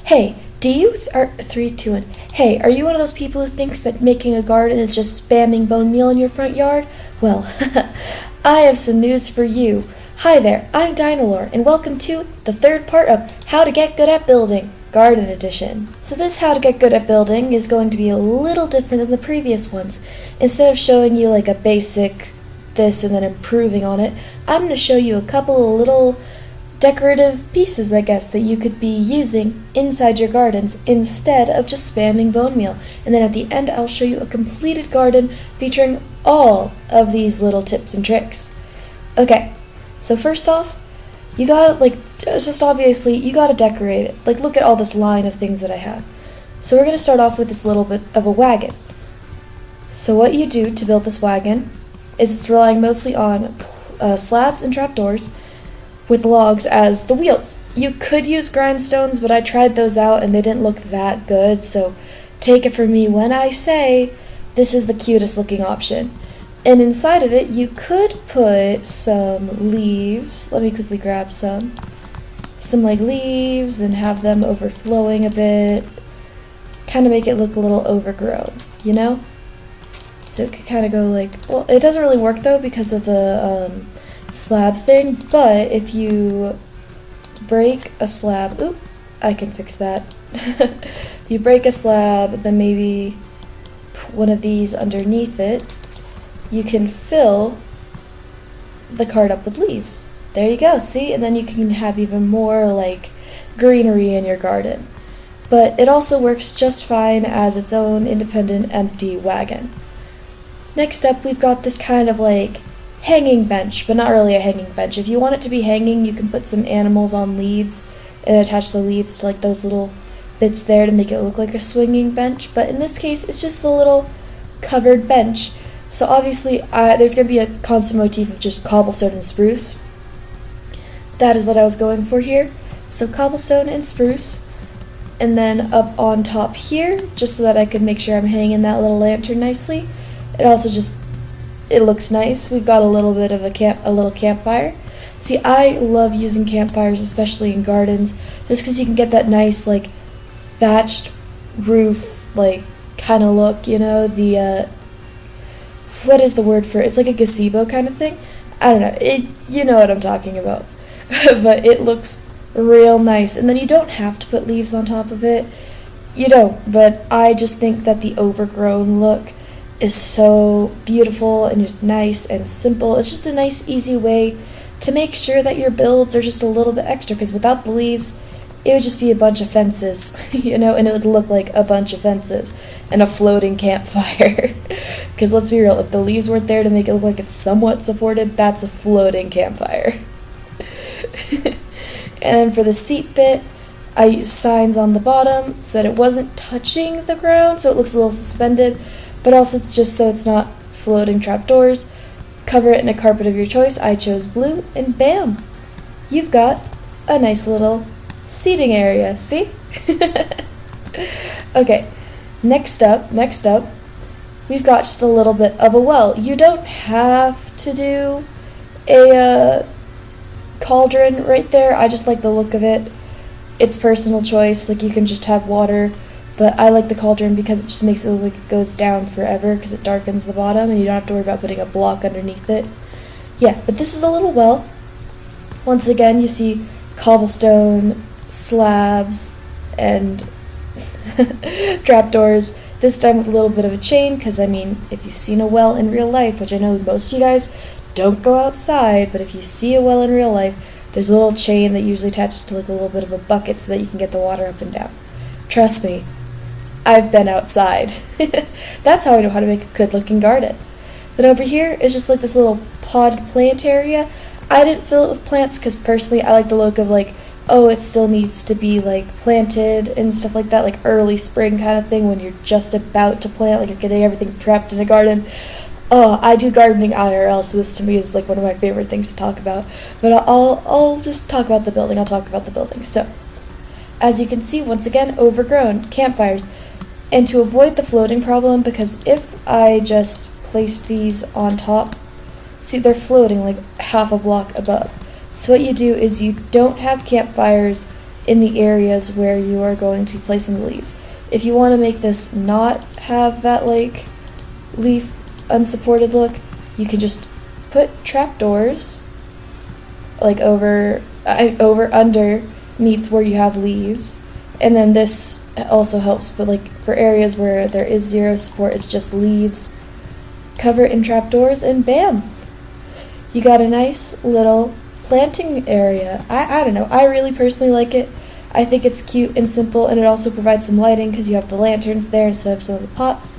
Hey, do you are 3, 2, 1. Hey, are you one of those people who thinks that making a garden is just spamming bone meal in your front yard? Well, I have some news for you. Hi there, I'm Dynalore, and welcome to the third part of How to Get Good at Building, Garden Edition. So this How to Get Good at Building is going to be a little different than the previous ones. Instead of showing you like a basic this and then improving on it, I'm going to show you a couple of little decorative pieces, I guess, that you could be using inside your gardens instead of just spamming bone meal. And then at the end, I'll show you a completed garden featuring all of these little tips and tricks. Okay, so first off, you gotta, you gotta decorate it. Like, look at all this line of things that I have. So we're gonna start off with this little bit of a wagon. So what you do to build this wagon is it's relying mostly on slabs and trapdoors, with logs as the wheels. You could use grindstones, but I tried those out and they didn't look that good, so take it from me when I say this is the cutest looking option. And inside of it, you could put some leaves. Let me quickly grab some like leaves and have them overflowing a bit. Kind of make it look a little overgrown, you know? So it could kind of go like, well, it doesn't really work though because of the slab thing, but if you break a slab, I can fix that. If you break a slab, then maybe one of these underneath it, you can fill the card up with leaves. There you go, see? And then you can have even more like greenery in your garden. But it also works just fine as its own independent empty wagon. Next up, we've got this kind of like hanging bench, but not really a hanging bench. If you want it to be hanging, you can put some animals on leads and attach the leads to like those little bits there to make it look like a swinging bench. But in this case, it's just a little covered bench. So obviously, there's going to be a constant motif of just cobblestone and spruce. That is what I was going for here. So cobblestone and spruce. And then up on top here, just so that I could make sure I'm hanging that little lantern nicely. It looks nice. We've got a little bit of a little campfire. See, I love using campfires, especially in gardens, just because you can get that nice, like, thatched roof, like, kind of look, you know, what is the word for it? It's like a gazebo kind of thing. I don't know, you know what I'm talking about. But it looks real nice, and then you don't have to put leaves on top of it. You don't, but I just think that the overgrown look is so beautiful and just nice and simple. It's just a nice, easy way to make sure that your builds are just a little bit extra, because without the leaves, it would just be a bunch of fences, you know, and it would look like a bunch of fences and a floating campfire. Because let's be real, if the leaves weren't there to make it look like it's somewhat supported, that's a floating campfire. And then for the seat bit, I used signs on the bottom so that it wasn't touching the ground, so it looks a little suspended, but also just so it's not floating trapdoors. Cover it in a carpet of your choice. I chose blue, and bam! You've got a nice little seating area, see? Okay, next up, we've got just a little bit of a well. You don't have to do a cauldron right there. I just like the look of it. It's personal choice, like you can just have water. But I like the cauldron because it just makes it look like it goes down forever because it darkens the bottom and you don't have to worry about putting a block underneath it. Yeah, but this is a little well. Once again, you see cobblestone, slabs, and trapdoors. This time with a little bit of a chain because, I mean, if you've seen a well in real life, which I know most of you guys don't go outside, but if you see a well in real life, there's a little chain that usually attaches to like a little bit of a bucket so that you can get the water up and down. Trust me. I've been outside. That's how I know how to make a good looking garden. Then over here is just like this little pod plant area. I didn't fill it with plants because personally I like the look of like, oh, it still needs to be like planted and stuff like that, like early spring kind of thing when you're just about to plant, like you're getting everything prepped in a garden. Oh, I do gardening IRL, so this to me is like one of my favorite things to talk about. But I'll just talk about the building. I'll talk about the building. So, as you can see, once again, overgrown campfires. And to avoid the floating problem, because if I just placed these on top, see, they're floating like half a block above. So what you do is you don't have campfires in the areas where you are going to be placing the leaves. If you want to make this not have that like leaf unsupported look, you can just put trapdoors like underneath where you have leaves, and then this also helps, but like for areas where there is zero support, it's just leaves, cover it in trapdoors, and bam, you got a nice little planting area. I don't know, I really personally like it. I think it's cute and simple, and it also provides some lighting because you have the lanterns there instead of some of the pots.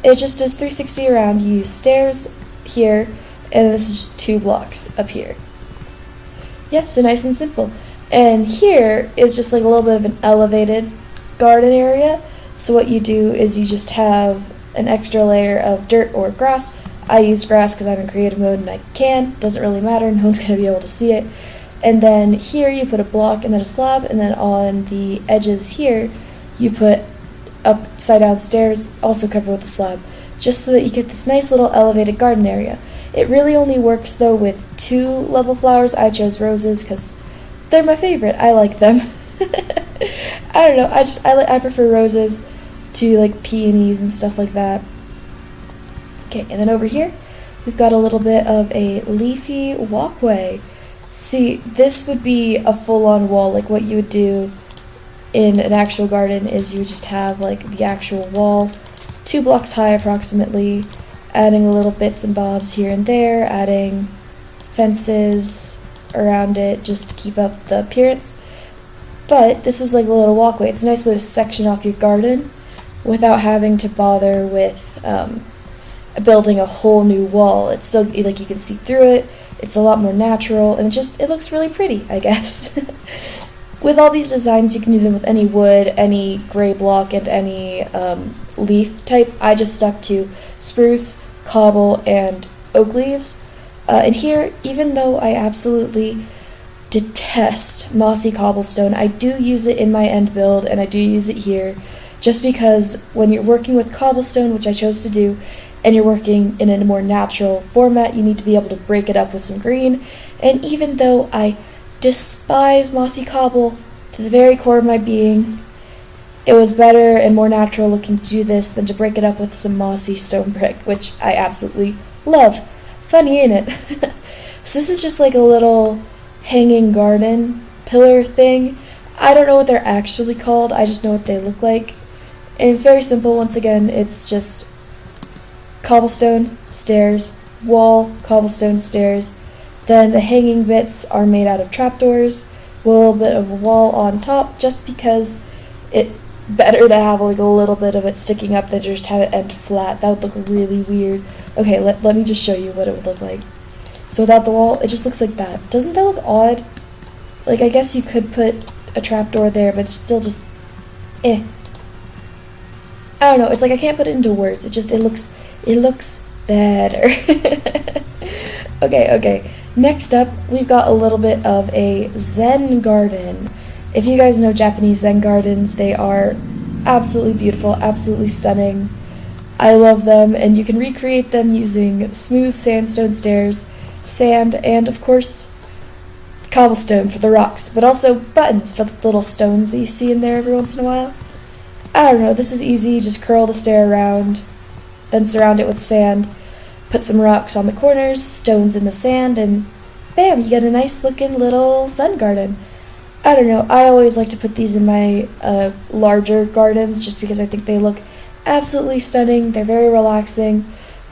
It just does 360 around. You use stairs here, and this is just 2 blocks up here. Yeah, so nice and simple. And here is just like a little bit of an elevated garden area. So what you do is you just have an extra layer of dirt or grass. I use grass because I'm in creative mode and I can. Doesn't really matter, no one's going to be able to see it. And then here you put a block and then a slab, and then on the edges here you put upside down stairs, also covered with a slab, just so that you get this nice little elevated garden area. It really only works though with 2 level flowers. I chose roses because they're my favorite. I like them. I don't know, I prefer roses to like peonies and stuff like that. Okay, and then over here we've got a little bit of a leafy walkway. See, this would be a full-on wall. Like what you would do in an actual garden is you would just have like the actual wall, 2 blocks high approximately, adding little bits and bobs here and there, adding fences around it just to keep up the appearance. But this is like a little walkway. It's a nice way to section off your garden without having to bother with building a whole new wall. It's still like you can see through it. It's a lot more natural, and it looks really pretty, I guess. With all these designs, you can do them with any wood, any gray block, and any leaf type. I just stuck to spruce, cobble, and oak leaves. And here, even though I absolutely detest mossy cobblestone, I do use it in my end build, and I do use it here, just because when you're working with cobblestone, which I chose to do, and you're working in a more natural format, you need to be able to break it up with some green. And even though I despise mossy cobble to the very core of my being, it was better and more natural looking to do this than to break it up with some mossy stone brick, which I absolutely love. Funny, ain't it? So this is just like a little hanging garden pillar thing. I don't know what they're actually called, I just know what they look like. And it's very simple. Once again, it's just cobblestone, stairs, wall, cobblestone, stairs. Then the hanging bits are made out of trapdoors, with a little bit of a wall on top, just because it's better to have like a little bit of it sticking up than just have it end flat. That would look really weird. Okay, let me just show you what it would look like. So without the wall, it just looks like that. Doesn't that look odd? Like, I guess you could put a trapdoor there, but it's still just, I don't know, it's like I can't put it into words. It looks better. Okay. Next up, we've got a little bit of a Zen Garden. If you guys know Japanese Zen gardens, they are absolutely beautiful, absolutely stunning. I love them, and you can recreate them using smooth sandstone stairs, sand, and of course, cobblestone for the rocks, but also buttons for the little stones that you see in there every once in a while. I don't know, this is easy. Just curl the stair around, then surround it with sand, put some rocks on the corners, stones in the sand, and bam, you get a nice looking little Zen garden. I don't know, I always like to put these in my larger gardens just because I think they look absolutely stunning. They're very relaxing.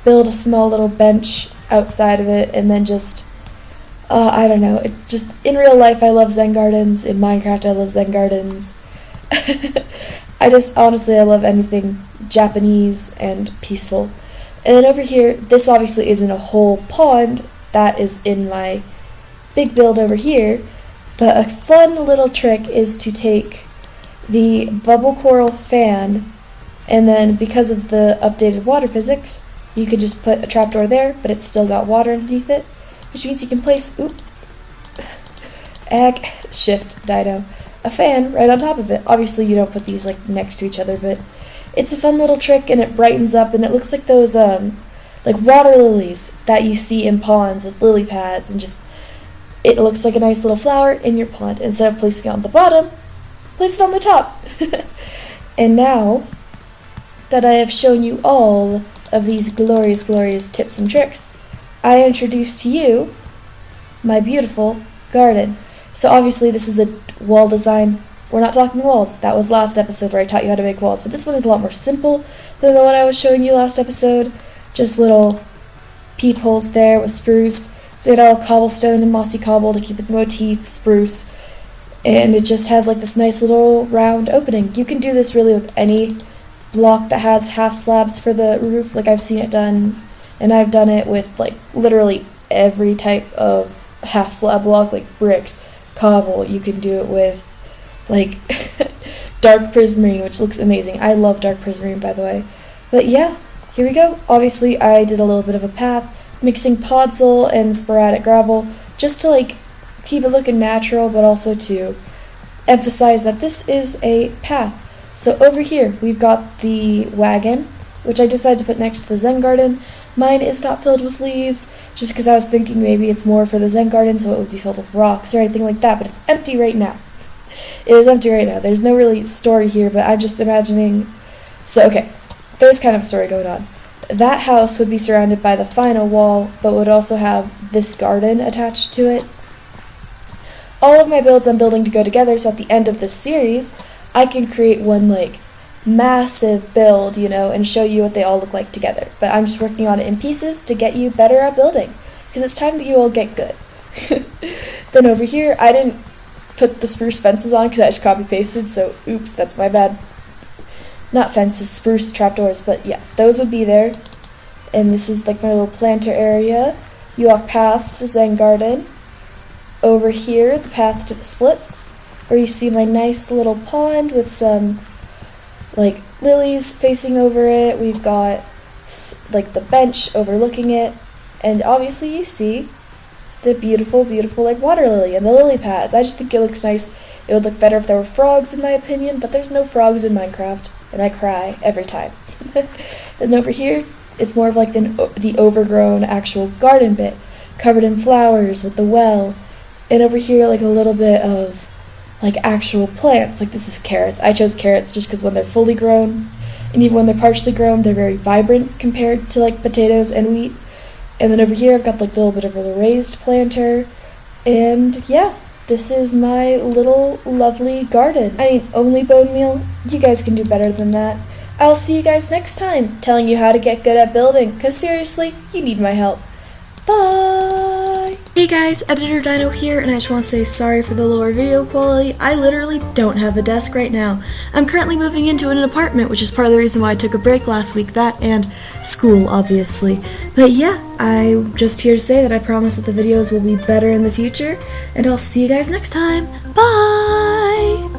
Build a small little bench outside of it, and then just, I don't know, it just, in real life I love Zen gardens. In Minecraft I love Zen gardens. Honestly, I love anything Japanese and peaceful. And then over here, this obviously isn't a whole pond, that is in my big build over here, but a fun little trick is to take the bubble coral fan, and then because of the updated water physics, you could just put a trapdoor there, but it's still got water underneath it, which means you can place, shift, dino, a fan right on top of it. Obviously you don't put these like next to each other, but it's a fun little trick, and it brightens up, and it looks like those like water lilies that you see in ponds with lily pads, and just it looks like a nice little flower in your pond. Instead of placing it on the bottom, place it on the top. And now that I have shown you all of these glorious, glorious tips and tricks, I introduce to you my beautiful garden. So obviously this is a wall design. We're not talking walls. That was last episode where I taught you how to make walls, but this one is a lot more simple than the one I was showing you last episode. Just little peepholes there with spruce. It's made out of cobblestone and mossy cobble to keep it motif spruce. And it just has like this nice little round opening. You can do this really with any block that has half slabs for the roof. Like I've seen it done, and I've done it with like literally every type of half slab block, like bricks, cobble. You can do it with like dark prismarine, which looks amazing. I love dark prismarine, by the way. But yeah, here we go. Obviously I did a little bit of a path, mixing podzol and sporadic gravel, just to like keep it looking natural, but also to emphasize that this is a path. So over here we've got the wagon, which I decided to put next to the Zen Garden. Mine is not filled with leaves, just because I was thinking maybe it's more for the Zen Garden, so it would be filled with rocks or anything like that, but it's empty right now. It is empty right now. There's no really story here, but I'm just imagining. So okay, there's kind of a story going on. That house would be surrounded by the final wall, but would also have this garden attached to it. All of my builds I'm building to go together, so at the end of this series, I can create one like massive build, you know, and show you what they all look like together. But I'm just working on it in pieces to get you better at building, because it's time that you all get good. Then over here, I didn't put the spruce fences on because I just copy pasted, so oops, that's my bad. Not fences, spruce trapdoors, but yeah, those would be there. And this is like my little planter area. You walk past the Zen Garden. Over here, the path to the splits, where you see my nice little pond with some like lilies facing over it. We've got like the bench overlooking it, and obviously you see the beautiful, beautiful like water lily and the lily pads. I just think it looks nice. It would look better if there were frogs, in my opinion, but there's no frogs in Minecraft, and I cry every time. Then over here, it's more of like the overgrown actual garden bit, covered in flowers with the well. And over here, like a little bit of like actual plants. Like this is carrots. I chose carrots just because when they're fully grown, and even when they're partially grown, they're very vibrant compared to like potatoes and wheat. And then over here, I've got like a little bit of a raised planter. And yeah, this is my little lovely garden. I mean, only bone meal? You guys can do better than that. I'll see you guys next time, telling you how to get good at building, because seriously, you need my help. Bye! Hey guys, Editor Dino here, and I just want to say sorry for the lower video quality. I literally don't have a desk right now. I'm currently moving into an apartment, which is part of the reason why I took a break last week. That and school, obviously. But yeah, I'm just here to say that I promise that the videos will be better in the future, and I'll see you guys next time. Bye!